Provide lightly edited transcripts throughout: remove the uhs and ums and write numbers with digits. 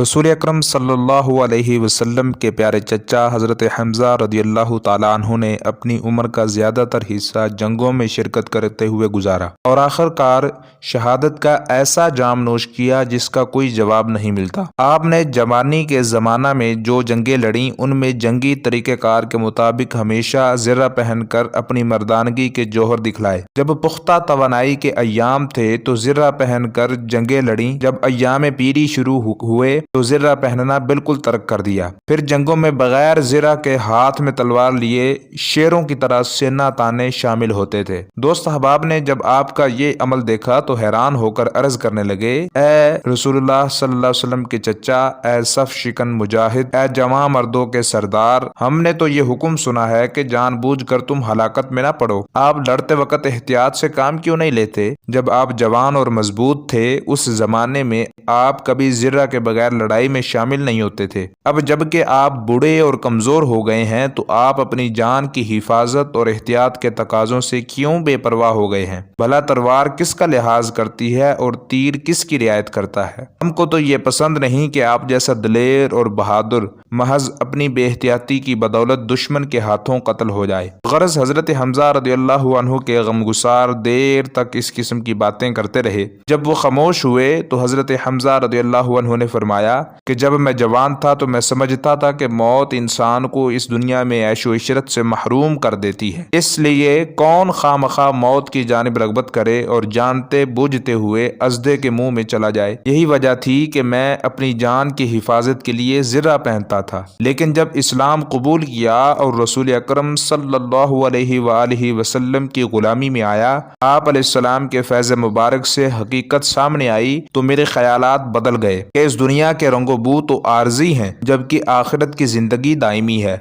رسول اکرم صلی اللہ علیہ وسلم کے پیارے چچا حضرت حمزہ رضی اللہ تعالیٰ عنہ نے اپنی عمر کا زیادہ تر حصہ جنگوں میں شرکت کرتے ہوئے گزارا اور آخر کار شہادت کا ایسا جام نوش کیا جس کا کوئی جواب نہیں ملتا۔ آپ نے جوانی کے زمانہ میں جو جنگیں لڑیں ان میں جنگی طریقہ کار کے مطابق ہمیشہ زرہ پہن کر اپنی مردانگی کے جوہر دکھلائے۔ جب پختہ توانائی کے ایام تھے تو زرہ پہن کر جنگیں لڑیں، جب ایام پیری شروع ہوئے تو زرہ پہننا بالکل ترک کر دیا۔ پھر جنگوں میں بغیر زرہ کے ہاتھ میں تلوار لیے شیروں کی طرح سینہ تانے شامل ہوتے تھے۔ دوست احباب نے جب آپ کا یہ عمل دیکھا تو حیران ہو کر عرض کرنے لگے، اے رسول اللہ صلی اللہ علیہ وسلم کے چچا، اے صف شکن مجاہد، اے جوان مردوں کے سردار، ہم نے تو یہ حکم سنا ہے کہ جان بوجھ کر تم ہلاکت میں نہ پڑو۔ آپ لڑتے وقت احتیاط سے کام کیوں نہیں لیتے؟ جب آپ جوان اور مضبوط تھے اس زمانے میں آپ کبھی زرہ کے بغیر لڑائی میں شامل نہیں ہوتے تھے۔ اب جب کہ آپ بوڑھے اور کمزور ہو گئے ہیں تو آپ اپنی جان کی حفاظت اور احتیاط کے تقاضوں سے کیوں بے پرواہ ہو گئے ہیں؟ بھلا تلوار کس کا لحاظ کرتی ہے اور تیر کس کی رعایت کرتا ہے؟ ہم کو تو یہ پسند نہیں کہ آپ جیسا دلیر اور بہادر محض اپنی بے احتیاطی کی بدولت دشمن کے ہاتھوں قتل ہو جائے۔ غرض حضرت حمزہ رضی اللہ عنہ کے غمگسار دیر تک اس قسم کی باتیں کرتے رہے۔ جب وہ خاموش ہوئے تو حضرت حمزہ رضی اللہ عنہ نے فرمایا کہ جب میں جوان تھا تو میں سمجھتا تھا کہ موت انسان کو اس دنیا میں عیش و عشرت سے محروم کر دیتی ہے، اس لیے کون خواہ موت کی جانب رغبت کرے اور جانتے بوجھتے ہوئے اژدھے کے منہ میں چلا جائے۔ یہی وجہ تھی کہ میں اپنی جان کی حفاظت کے لیے زرہ پہنتا تھا، لیکن جب اسلام قبول کیا اور رسول اکرم صلی اللہ علیہ وآلہ وسلم کی غلامی میں آیا، آپ علیہ السلام کے فیض مبارک سے حقیقت سامنے آئی تو میرے خیالات بدل گئے کہ اس دنیا کے رنگ و بو تو عارضی ہیں جبکہ آخرت کی زندگی دائمی ہے۔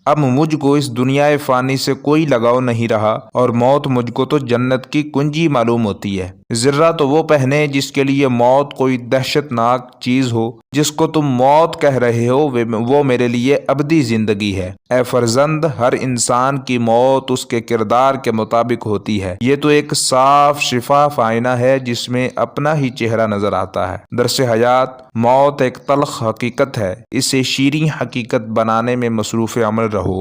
اب مجھ کو اس دنیا فانی سے کوئی لگاؤ نہیں رہا اور موت مجھ کو تو جنت کی کنجی معلوم ہوتی ہے۔ زرہ تو وہ پہنے جس کے لیے موت کوئی دہشت ناک چیز ہو، جس کو تم موت کہہ رہے ہو وہ میرے لیے ابدی زندگی ہے۔ اے فرزند، ہر انسان کی موت اس کے کردار کے مطابق ہوتی ہے۔ یہ تو ایک صاف شفاف آئینہ ہے جس میں اپنا ہی چہرہ نظر آتا ہے۔ درس حیات، موت ایک تلخ حقیقت ہے، اسے شیریں حقیقت بنانے میں مصروف عمل رہو۔